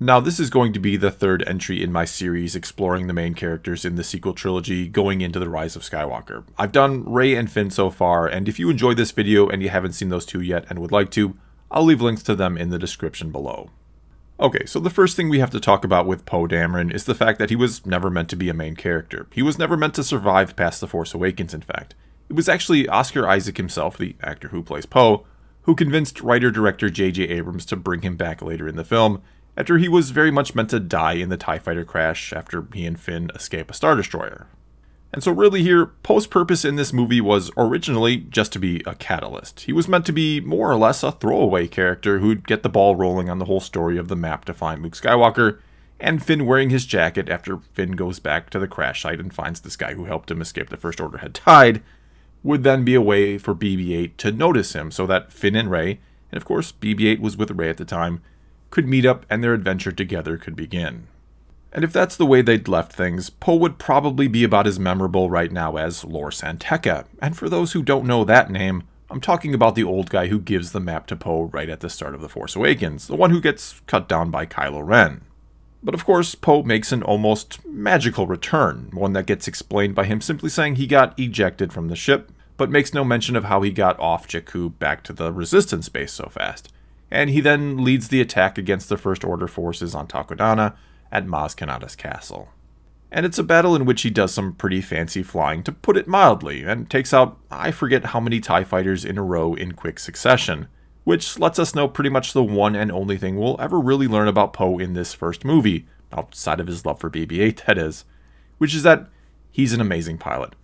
Now, this is going to be the third entry in my series exploring the main characters in the sequel trilogy going into The Rise of Skywalker. I've done Rey and Finn so far, and if you enjoyed this video and you haven't seen those two yet and would like to, I'll leave links to them in the description below. Okay, so the first thing we have to talk about with Poe Dameron is the fact that he was never meant to be a main character. He was never meant to survive past The Force Awakens, in fact. It was actually Oscar Isaac himself, the actor who plays Poe, who convinced writer-director J.J. Abrams to bring him back later in the film, after he was very much meant to die in the TIE Fighter crash after he and Finn escape a Star Destroyer. And so really here, Poe's purpose in this movie was originally just to be a catalyst. He was meant to be more or less a throwaway character who'd get the ball rolling on the whole story of the map to find Luke Skywalker, and Finn wearing his jacket after Finn goes back to the crash site and finds this guy who helped him escape the First Order had died, would then be a way for BB-8 to notice him so that Finn and Rey, and of course BB-8 was with Rey at the time, could meet up and their adventure together could begin. And if that's the way they'd left things, Poe would probably be about as memorable right now as Lor San Tekka. And for those who don't know that name, I'm talking about the old guy who gives the map to Poe right at the start of The Force Awakens, the one who gets cut down by Kylo Ren. But of course, Poe makes an almost magical return, one that gets explained by him simply saying he got ejected from the ship, but makes no mention of how he got off Jakku back to the Resistance base so fast. And he then leads the attack against the First Order forces on Takodana at Maz Kanata's castle. And it's a battle in which he does some pretty fancy flying, to put it mildly, and takes out I forget how many TIE fighters in a row in quick succession, which lets us know pretty much the one and only thing we'll ever really learn about Poe in this first movie, outside of his love for BB-8 that is, which is that he's an amazing pilot.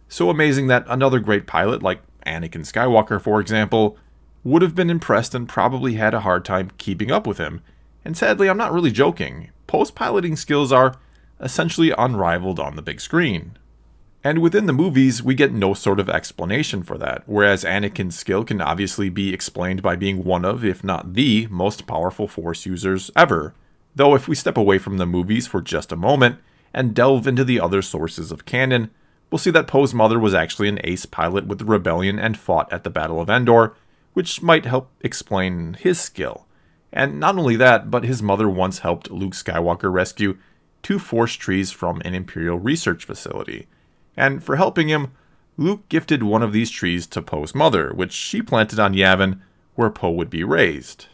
So amazing that another great pilot, like Anakin Skywalker for example, would have been impressed and probably had a hard time keeping up with him. And sadly, I'm not really joking. Poe's piloting skills are essentially unrivaled on the big screen. And within the movies, we get no sort of explanation for that, whereas Anakin's skill can obviously be explained by being one of, if not the, most powerful Force users ever. Though if we step away from the movies for just a moment and delve into the other sources of canon, we'll see that Poe's mother was actually an ace pilot with the Rebellion and fought at the Battle of Endor, which might help explain his skill. And not only that, but his mother once helped Luke Skywalker rescue 2 Force trees from an Imperial research facility. And for helping him, Luke gifted one of these trees to Poe's mother, which she planted on Yavin, where Poe would be raised.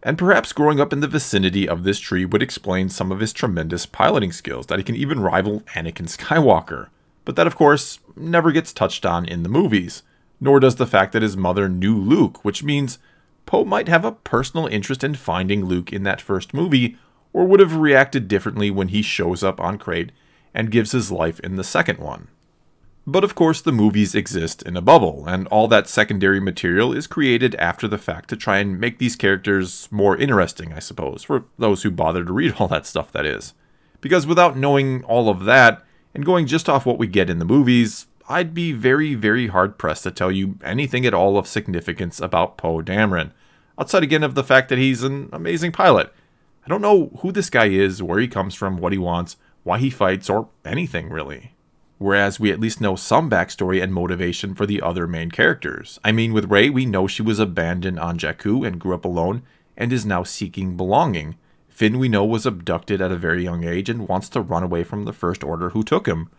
And perhaps growing up in the vicinity of this tree would explain some of his tremendous piloting skills, that he can even rival Anakin Skywalker. But that, of course, never gets touched on in the movies, nor does the fact that his mother knew Luke, which means Poe might have a personal interest in finding Luke in that first movie, or would have reacted differently when he shows up on Crait and gives his life in the second one. But of course the movies exist in a bubble, and all that secondary material is created after the fact to try and make these characters more interesting, I suppose, for those who bother to read all that stuff, that is. Because without knowing all of that, and going just off what we get in the movies, I'd be very, very hard-pressed to tell you anything at all of significance about Poe Dameron, outside again of the fact that he's an amazing pilot. I don't know who this guy is, where he comes from, what he wants, why he fights, or anything really. Whereas we at least know some backstory and motivation for the other main characters. I mean, with Rey, we know she was abandoned on Jakku and grew up alone, and is now seeking belonging. Finn, we know, was abducted at a very young age and wants to run away from the First Order who took him.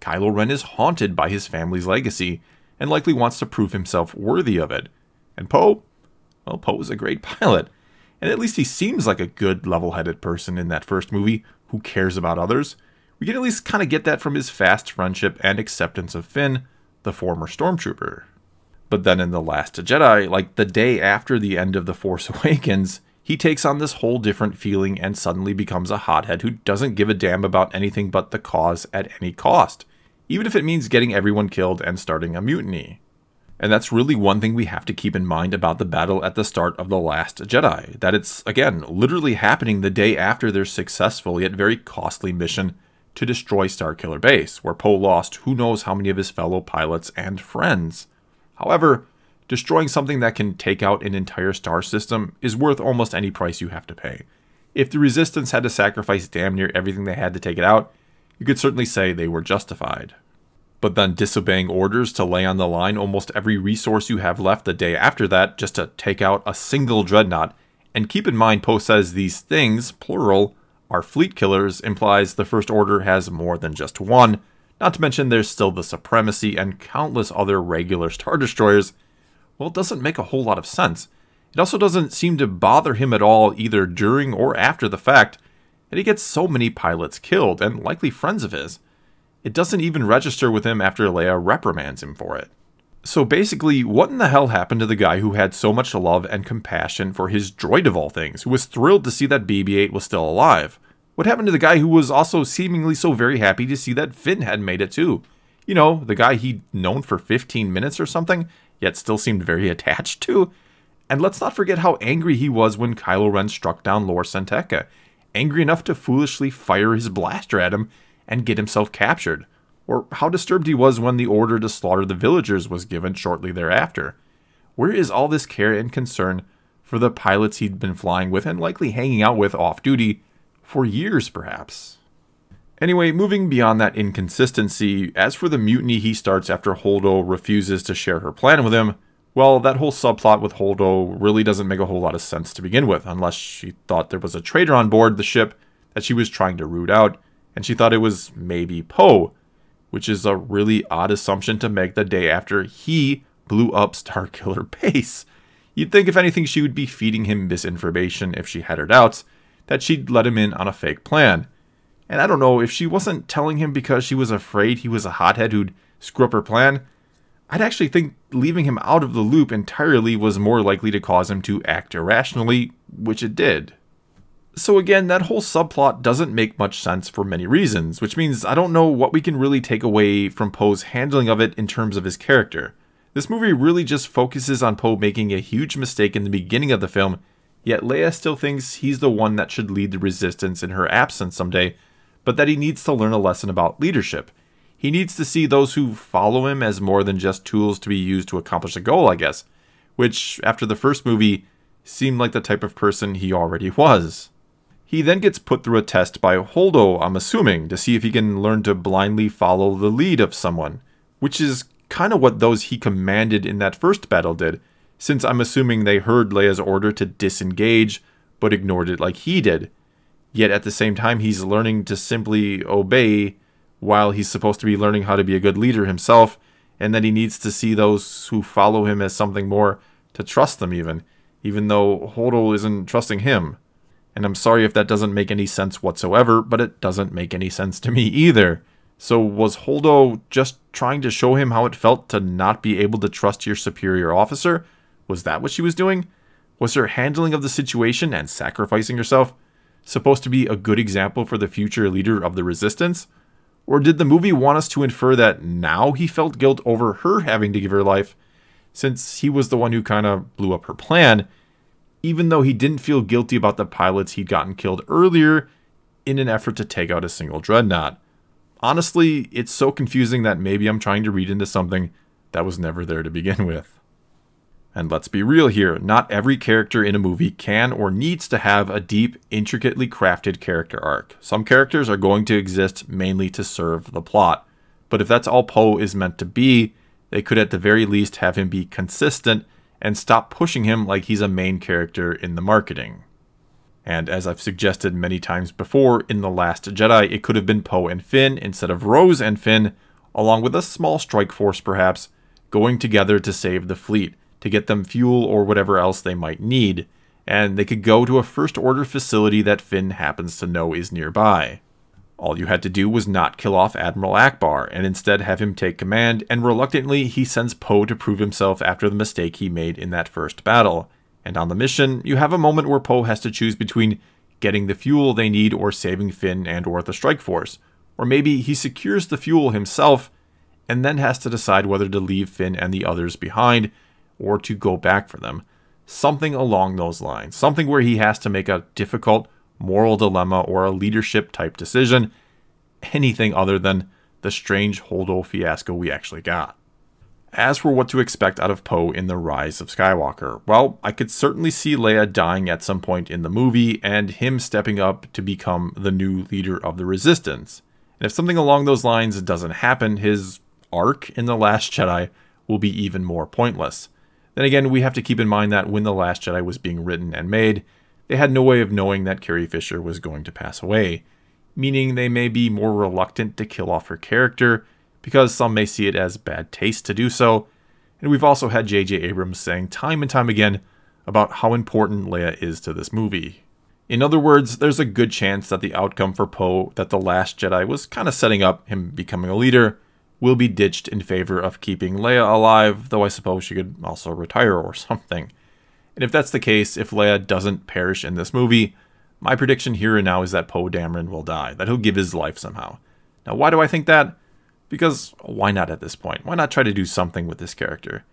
Kylo Ren is haunted by his family's legacy, and likely wants to prove himself worthy of it. And Poe? Well, Poe is a great pilot. And at least he seems like a good, level-headed person in that first movie who cares about others. We can at least kind of get that from his fast friendship and acceptance of Finn, the former stormtrooper. But then in The Last Jedi, like the day after the end of The Force Awakens, he takes on this whole different feeling and suddenly becomes a hothead who doesn't give a damn about anything but the cause at any cost, even if it means getting everyone killed and starting a mutiny. And that's really one thing we have to keep in mind about the battle at the start of The Last Jedi, that it's, again, literally happening the day after their successful yet very costly mission to destroy Starkiller Base, where Poe lost who knows how many of his fellow pilots and friends. However, destroying something that can take out an entire star system is worth almost any price you have to pay. If the Resistance had to sacrifice damn near everything they had to take it out, you could certainly say they were justified. But then disobeying orders to lay on the line almost every resource you have left the day after that just to take out a single dreadnought And keep in mind, Poe says these things, plural, are fleet killers, implies the First Order has more than just one, not to mention there's still the Supremacy and countless other regular Star Destroyers. Well, it doesn't make a whole lot of sense. It also doesn't seem to bother him at all either during or after the fact that he gets so many pilots killed, and likely friends of his. It doesn't even register with him after Leia reprimands him for it. So basically, what in the hell happened to the guy who had so much love and compassion for his droid of all things, who was thrilled to see that BB-8 was still alive? What happened to the guy who was also seemingly so very happy to see that Finn had made it too? You know, the guy he'd known for 15 minutes or something, yet still seemed very attached to? And let's not forget how angry he was when Kylo Ren struck down Lor San Tekka, angry enough to foolishly fire his blaster at him and get himself captured. Or how disturbed he was when the order to slaughter the villagers was given shortly thereafter. Where is all this care and concern for the pilots he'd been flying with and likely hanging out with off-duty for years, perhaps? Anyway, moving beyond that inconsistency, as for the mutiny he starts after Holdo refuses to share her plan with him, well, that whole subplot with Holdo really doesn't make a whole lot of sense to begin with, unless she thought there was a traitor on board the ship that she was trying to root out, and she thought it was maybe Poe, which is a really odd assumption to make the day after he blew up Starkiller Base. You'd think if anything she would be feeding him misinformation if she had her doubts, that she'd let him in on a fake plan. And I don't know, if she wasn't telling him because she was afraid he was a hothead who'd screw up her plan, I'd actually think leaving him out of the loop entirely was more likely to cause him to act irrationally, which it did. So again, that whole subplot doesn't make much sense for many reasons, which means I don't know what we can really take away from Poe's handling of it in terms of his character. This movie really just focuses on Poe making a huge mistake in the beginning of the film, yet Leia still thinks he's the one that should lead the Resistance in her absence someday, but that he needs to learn a lesson about leadership. He needs to see those who follow him as more than just tools to be used to accomplish a goal, I guess, which, after the first movie, seemed like the type of person he already was. He then gets put through a test by Holdo, I'm assuming, to see if he can learn to blindly follow the lead of someone, which is kind of what those he commanded in that first battle did, since I'm assuming they heard Leia's order to disengage, but ignored it like he did. Yet at the same time, he's learning to simply obey, while he's supposed to be learning how to be a good leader himself, and that he needs to see those who follow him as something more, to trust them even though Holdo isn't trusting him. And I'm sorry if that doesn't make any sense whatsoever, but it doesn't make any sense to me either. So was Holdo just trying to show him how it felt to not be able to trust your superior officer? Was that what she was doing? Was her handling of the situation and sacrificing herself supposed to be a good example for the future leader of the Resistance? Or did the movie want us to infer that now he felt guilt over her having to give her life, since he was the one who kind of blew up her plan, even though he didn't feel guilty about the pilots he'd gotten killed earlier in an effort to take out a single dreadnought? Honestly, it's so confusing that maybe I'm trying to read into something that was never there to begin with. And let's be real here, not every character in a movie can or needs to have a deep, intricately crafted character arc. Some characters are going to exist mainly to serve the plot. But if that's all Poe is meant to be, they could at the very least have him be consistent and stop pushing him like he's a main character in the marketing. And as I've suggested many times before, in The Last Jedi, it could have been Poe and Finn instead of Rose and Finn, along with a small strike force perhaps, going together to save the fleet, to get them fuel or whatever else they might need, and they could go to a First Order facility that Finn happens to know is nearby. All you had to do was not kill off Admiral Ackbar, and instead have him take command, and reluctantly he sends Poe to prove himself after the mistake he made in that first battle. And on the mission, you have a moment where Poe has to choose between getting the fuel they need or saving Finn and or the strike force. Or maybe he secures the fuel himself, and then has to decide whether to leave Finn and the others behind, or to go back for them. Something along those lines. Something where he has to make a difficult moral dilemma or a leadership type decision. Anything other than the strange Holdo fiasco we actually got. As for what to expect out of Poe in The Rise of Skywalker, well, I could certainly see Leia dying at some point in the movie and him stepping up to become the new leader of the Resistance. And if something along those lines doesn't happen, his arc in The Last Jedi will be even more pointless. Then again, we have to keep in mind that when The Last Jedi was being written and made, they had no way of knowing that Carrie Fisher was going to pass away, meaning they may be more reluctant to kill off her character because some may see it as bad taste to do so. And we've also had J.J. Abrams saying time and time again about how important Leia is to this movie. In other words, there's a good chance that the outcome for Poe that The Last Jedi was kind of setting up, him becoming a leader, will be ditched in favor of keeping Leia alive, though I suppose she could also retire or something. And if that's the case, if Leia doesn't perish in this movie, my prediction here and now is that Poe Dameron will die, that he'll give his life somehow. Now, why do I think that? Because why not at this point? Why not try to do something with this character?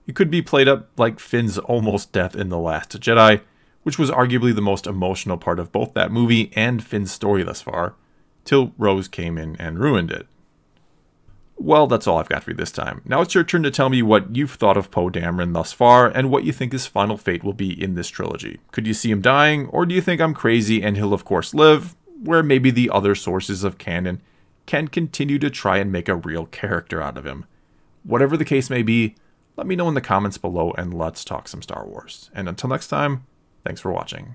It could be played up like Finn's almost death in The Last Jedi, which was arguably the most emotional part of both that movie and Finn's story thus far, till Rose came in and ruined it. Well, that's all I've got for you this time. Now it's your turn to tell me what you've thought of Poe Dameron thus far, and what you think his final fate will be in this trilogy. Could you see him dying, or do you think I'm crazy and he'll of course live, where maybe the other sources of canon can continue to try and make a real character out of him? Whatever the case may be, let me know in the comments below and let's talk some Star Wars. And until next time, thanks for watching.